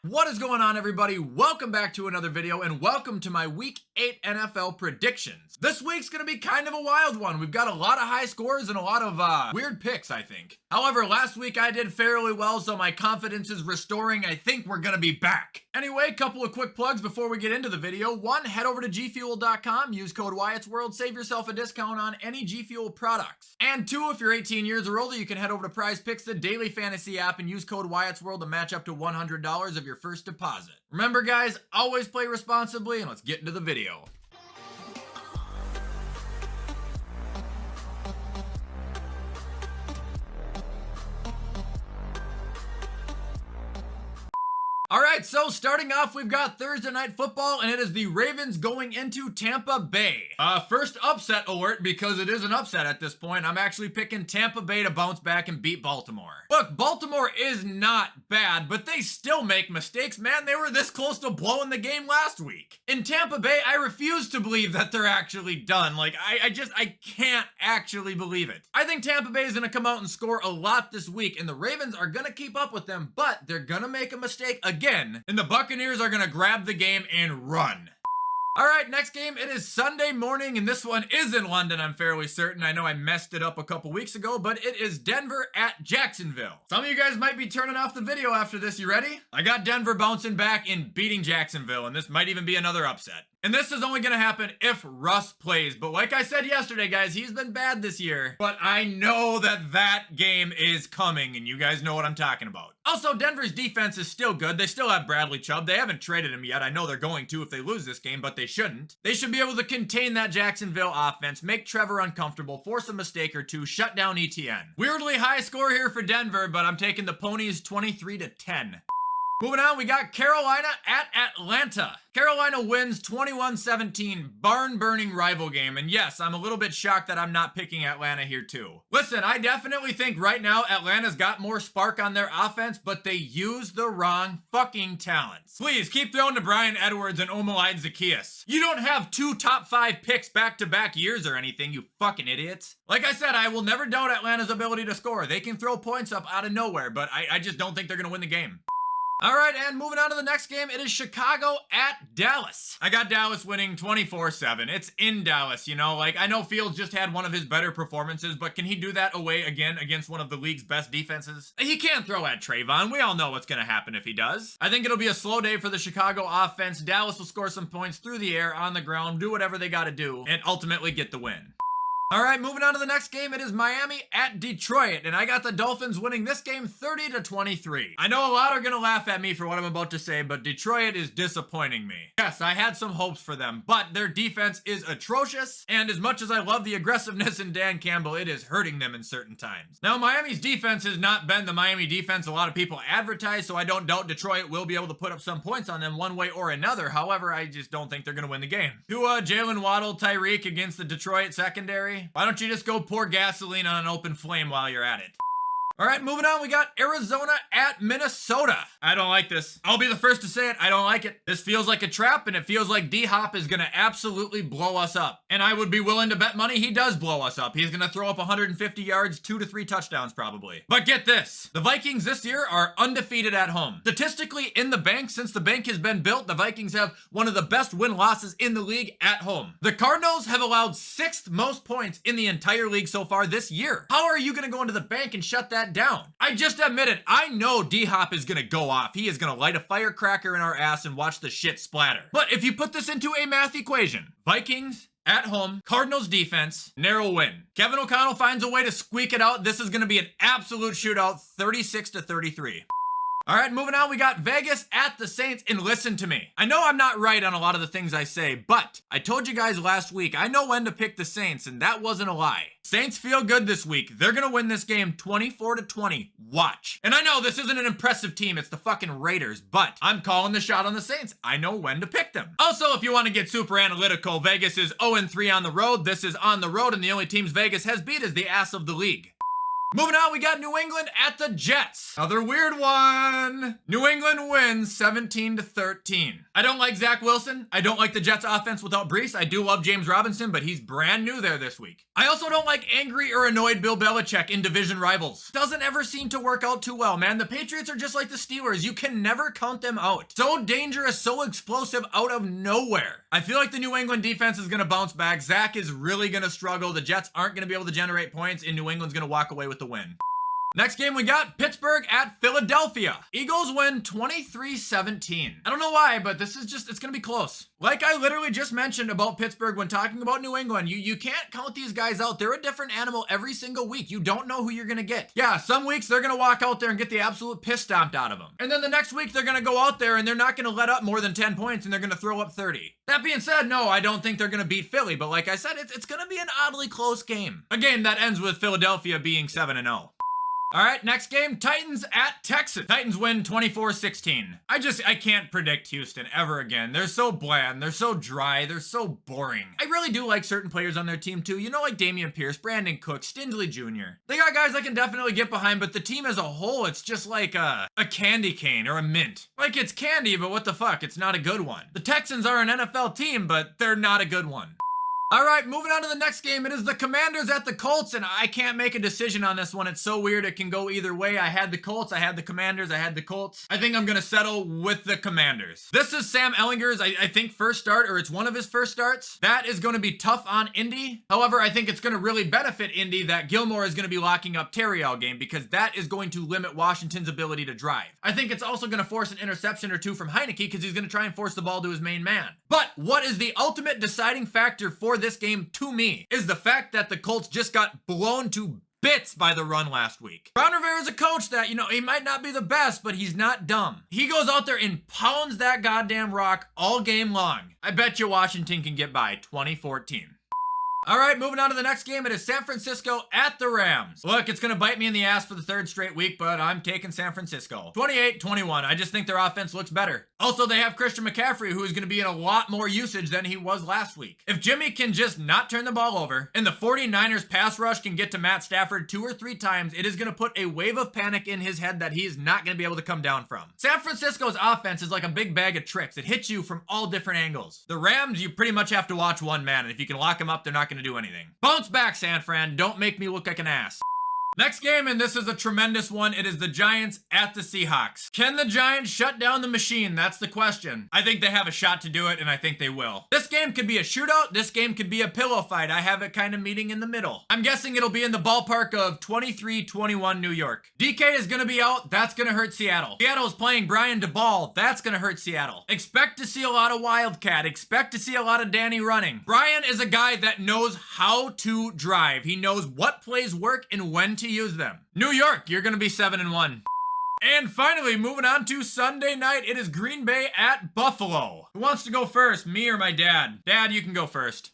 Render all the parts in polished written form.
What is going on, everybody? Welcome back to another video and welcome to my Week 8 NFL predictions. This week's gonna be kind of a wild one. We've got a lot of high scores and a lot of weird picks, I think. However, last week I did fairly well, so my confidence is restoring. I think we're gonna be back. Anyway, a couple of quick plugs before we get into the video. One, head over to gfuel.com, use code WyattzWorld, save yourself a discount on any G Fuel products. And two, if you're 18 years or older, you can head over to Prize Picks, the daily fantasy app, and use code WyattzWorld to match up to $100 of your first deposit. Remember, guys, always play responsibly, and let's get into the video. Alright, so starting off, we've got Thursday Night Football, and it is the Ravens going into Tampa Bay. First upset alert, because it is an upset at this point. I'm actually picking Tampa Bay to bounce back and beat Baltimore. Look, Baltimore is not bad, but they still make mistakes, man. They were this close to blowing the game last week. In Tampa Bay, I refuse to believe that they're actually done. Like, I can't actually believe it. I think Tampa Bay is going to come out and score a lot this week, and the Ravens are going to keep up with them, but they're going to make a mistake again, and the Buccaneers are going to grab the game and run. Alright, next game, it is Sunday morning, and this one is in London, I'm fairly certain. I know I messed it up a couple weeks ago, but it is Denver at Jacksonville. Some of you guys might be turning off the video after this. You ready? I got Denver bouncing back and beating Jacksonville, and this might even be another upset. And this is only going to happen if Russ plays. But like I said yesterday, guys, he's been bad this year. But I know that game is coming, and you guys know what I'm talking about. Also, Denver's defense is still good. They still have Bradley Chubb. They haven't traded him yet. I know they're going to if they lose this game, but they shouldn't. They should be able to contain that Jacksonville offense, make Trevor uncomfortable, force a mistake or two, shut down ETN. Weirdly high score here for Denver, but I'm taking the Ponies 23-10. Moving on, we got Carolina at Atlanta. Carolina wins 21-17, barn-burning rival game. And yes, I'm a little bit shocked that I'm not picking Atlanta here too. Listen, I definitely think right now Atlanta's got more spark on their offense, but they use the wrong fucking talents. Please, keep throwing to Bryan Edwards and Omalide Zaccheaus. You don't have 2 top 5 picks back-to-back years or anything, you fucking idiots. Like I said, I will never doubt Atlanta's ability to score. They can throw points up out of nowhere, but I just don't think they're gonna win the game. Alright, and moving on to the next game, it is Chicago at Dallas. I got Dallas winning 24-7. It's in Dallas, you know? Like, I know Fields just had one of his better performances, but can he do that away again against one of the league's best defenses? He can't throw at Trayvon. We all know what's gonna happen if he does. I think it'll be a slow day for the Chicago offense. Dallas will score some points through the air, on the ground, do whatever they gotta do, and ultimately get the win. Alright, moving on to the next game, it is Miami at Detroit, and I got the Dolphins winning this game 30-23. I know a lot are gonna laugh at me for what I'm about to say, but Detroit is disappointing me. Yes, I had some hopes for them, but their defense is atrocious, and as much as I love the aggressiveness in Dan Campbell, it is hurting them in certain times. Now, Miami's defense has not been the Miami defense a lot of people advertise, so I don't doubt Detroit will be able to put up some points on them one way or another. However, I just don't think they're gonna win the game. Tua, Jalen Waddle, Tyreek against the Detroit secondary. Why don't you just go pour gasoline on an open flame while you're at it? Alright, moving on, we got Arizona at Minnesota. I don't like this. I'll be the first to say it, I don't like it. This feels like a trap, and it feels like D-Hop is gonna absolutely blow us up. And I would be willing to bet money he does blow us up. He's gonna throw up 150 yards, 2 to 3 touchdowns probably. But get this, the Vikings this year are undefeated at home. Statistically, in the bank, since the bank has been built, the Vikings have one of the best win-losses in the league at home. The Cardinals have allowed 6th most points in the entire league so far this year. How are you gonna go into the bank and shut that down? I just admitted, I know D-Hop is gonna go off. He is gonna light a firecracker in our ass and watch the shit splatter. But if you put this into a math equation, Vikings at home, Cardinals defense, narrow win. Kevin O'Connell finds a way to squeak it out. This is gonna be an absolute shootout, 36-33. Alright, moving on, we got Vegas at the Saints, and listen to me. I know I'm not right on a lot of the things I say, but I told you guys last week, I know when to pick the Saints, and that wasn't a lie. Saints feel good this week. They're gonna win this game 24-20. Watch. And I know this isn't an impressive team, it's the fucking Raiders, but I'm calling the shot on the Saints. I know when to pick them. Also, if you want to get super analytical, Vegas is 0-3 on the road. This is on the road, and the only teams Vegas has beat is the ass of the league. Moving on, we got New England at the Jets. Another weird one. New England wins 17-13. I don't like Zach Wilson. I don't like the Jets offense without Brees. I do love James Robinson, but he's brand new there this week. I also don't like angry or annoyed Bill Belichick in division rivals. Doesn't ever seem to work out too well, man. The Patriots are just like the Steelers. You can never count them out. So dangerous, so explosive out of nowhere. I feel like the New England defense is going to bounce back. Zach is really going to struggle. The Jets aren't going to be able to generate points, and New England's going to walk away with the win. Next game, we got Pittsburgh at Philadelphia. Eagles win 23-17. I don't know why, but this is just, it's going to be close. Like I literally just mentioned about Pittsburgh when talking about New England, you can't count these guys out. They're a different animal every single week. You don't know who you're going to get. Yeah, some weeks they're going to walk out there and get the absolute piss stomped out of them. And then the next week they're going to go out there and they're not going to let up more than 10 points and they're going to throw up 30. That being said, no, I don't think they're going to beat Philly, but like I said, it's going to be an oddly close game. A game that ends with Philadelphia being 7-0. All right, next game, Titans at Texans. Titans win 24-16. I can't predict Houston ever again. They're so bland, they're so dry, they're so boring. I really do like certain players on their team too. You know, like Dameon Pierce, Brandon Cook, Stingley Jr. They got guys I can definitely get behind, but the team as a whole, it's just like a candy cane or a mint. Like it's candy, but what the fuck, it's not a good one. The Texans are an NFL team, but they're not a good one. All right, moving on to the next game. It is the Commanders at the Colts, and I can't make a decision on this one. It's so weird. It can go either way. I had the Colts, I had the Commanders, I had the Colts. I think I'm going to settle with the Commanders. This is Sam Ehlinger's, I think, first start, or it's one of his first starts. That is going to be tough on Indy. However, I think it's going to really benefit Indy that Gilmore is going to be locking up Terry all game because that is going to limit Washington's ability to drive. I think it's also going to force an interception or two from Heineke because he's going to try and force the ball to his main man. But what is the ultimate deciding factor for this game to me is the fact that the Colts just got blown to bits by the run last week. Ron Rivera is a coach that, he might not be the best, but he's not dumb. He goes out there and pounds that goddamn rock all game long. I bet you Washington can get by 2014. All right, moving on to the next game. It is San Francisco at the Rams. Look, it's going to bite me in the ass for the third straight week, but I'm taking San Francisco. 28-21. I just think their offense looks better. Also, they have Christian McCaffrey, who is going to be in a lot more usage than he was last week. If Jimmy can just not turn the ball over, and the 49ers pass rush can get to Matt Stafford 2 or 3 times, it is going to put a wave of panic in his head that he is not going to be able to come down from. San Francisco's offense is like a big bag of tricks. It hits you from all different angles. The Rams, you pretty much have to watch one man, and if you can lock him up, they're not going to do anything. Bounce back, San Fran. Don't make me look like an ass. Next game, and this is a tremendous one. It is the Giants at the Seahawks. Can the Giants shut down the machine? That's the question. I think they have a shot to do it, and I think they will. This game could be a shootout. This game could be a pillow fight. I have it kind of meeting in the middle. I'm guessing it'll be in the ballpark of 23-21 New York. DK is going to be out. That's going to hurt Seattle. Seattle is playing Brian DeBall. That's going to hurt Seattle. Expect to see a lot of Wildcat. Expect to see a lot of Danny running. Brian is a guy that knows how to drive. He knows what plays work and when to use them. New York, you're going to be 7-1. And finally, moving on to Sunday night, it is Green Bay at Buffalo. Who wants to go first, me or my dad? Dad, you can go first.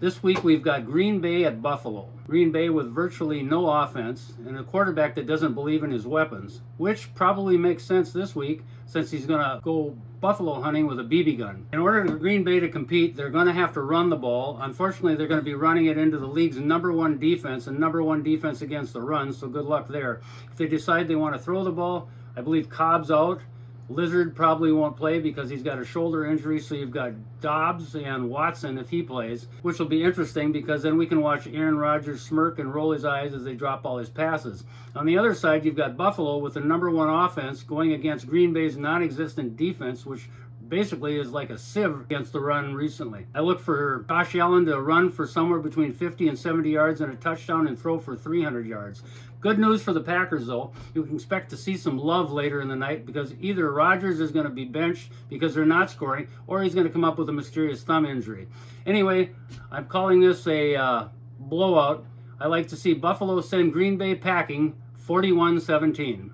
This week we've got Green Bay at Buffalo. Green Bay with virtually no offense and a quarterback that doesn't believe in his weapons, which probably makes sense this week since he's going to go buffalo hunting with a BB gun. In order for Green Bay to compete, they're going to have to run the ball. Unfortunately, they're going to be running it into the league's #1 defense and #1 defense against the run, so good luck there. If they decide they want to throw the ball, I believe Cobb's out. Lizard probably won't play because he's got a shoulder injury, so you've got Dobbs and Watson if he plays, which will be interesting because then we can watch Aaron Rodgers smirk and roll his eyes as they drop all his passes. On the other side, you've got Buffalo with the #1 offense going against Green Bay's non-existent defense, which basically is like a sieve against the run recently. I look for Josh Allen to run for somewhere between 50 and 70 yards and a touchdown and throw for 300 yards. Good news for the Packers, though. You can expect to see some love later in the night because either Rodgers is going to be benched because they're not scoring, or he's going to come up with a mysterious thumb injury. Anyway, I'm calling this a blowout. I like to see Buffalo send Green Bay packing 41-17.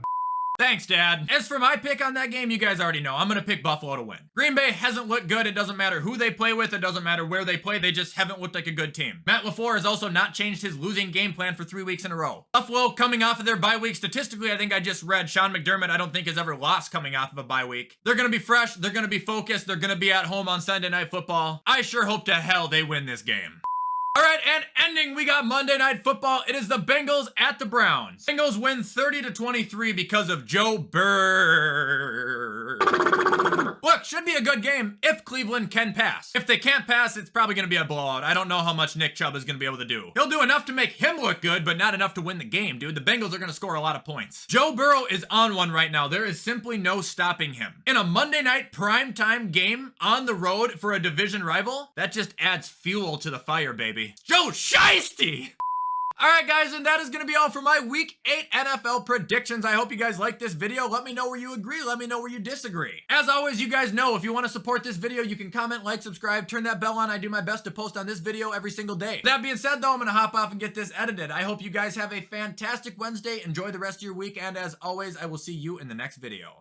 Thanks, Dad. As for my pick on that game, you guys already know. I'm going to pick Buffalo to win. Green Bay hasn't looked good. It doesn't matter who they play with. It doesn't matter where they play. They just haven't looked like a good team. Matt LaFleur has also not changed his losing game plan for 3 weeks in a row. Buffalo coming off of their bye week. Statistically, I think I just read Sean McDermott I don't think has ever lost coming off of a bye week. They're going to be fresh. They're going to be focused. They're going to be at home on Sunday Night Football. I sure hope to hell they win this game. All right, and ending, we got Monday Night Football. It is the Bengals at the Browns. Bengals win 30-23 because of Joe Burrow. Look, should be a good game if Cleveland can pass. If they can't pass, it's probably going to be a blowout. I don't know how much Nick Chubb is going to be able to do. He'll do enough to make him look good, but not enough to win the game, dude. The Bengals are going to score a lot of points. Joe Burrow is on one right now. There is simply no stopping him. In a Monday night primetime game on the road for a division rival, that just adds fuel to the fire, baby. Joe Shiesty! Alright guys, and that is going to be all for my Week 8 NFL predictions. I hope you guys liked this video. Let me know where you agree. Let me know where you disagree. As always, you guys know if you want to support this video, you can comment, like, subscribe, turn that bell on. I do my best to post on this video every single day. That being said though, I'm going to hop off and get this edited. I hope you guys have a fantastic Wednesday. Enjoy the rest of your week, and as always, I will see you in the next video.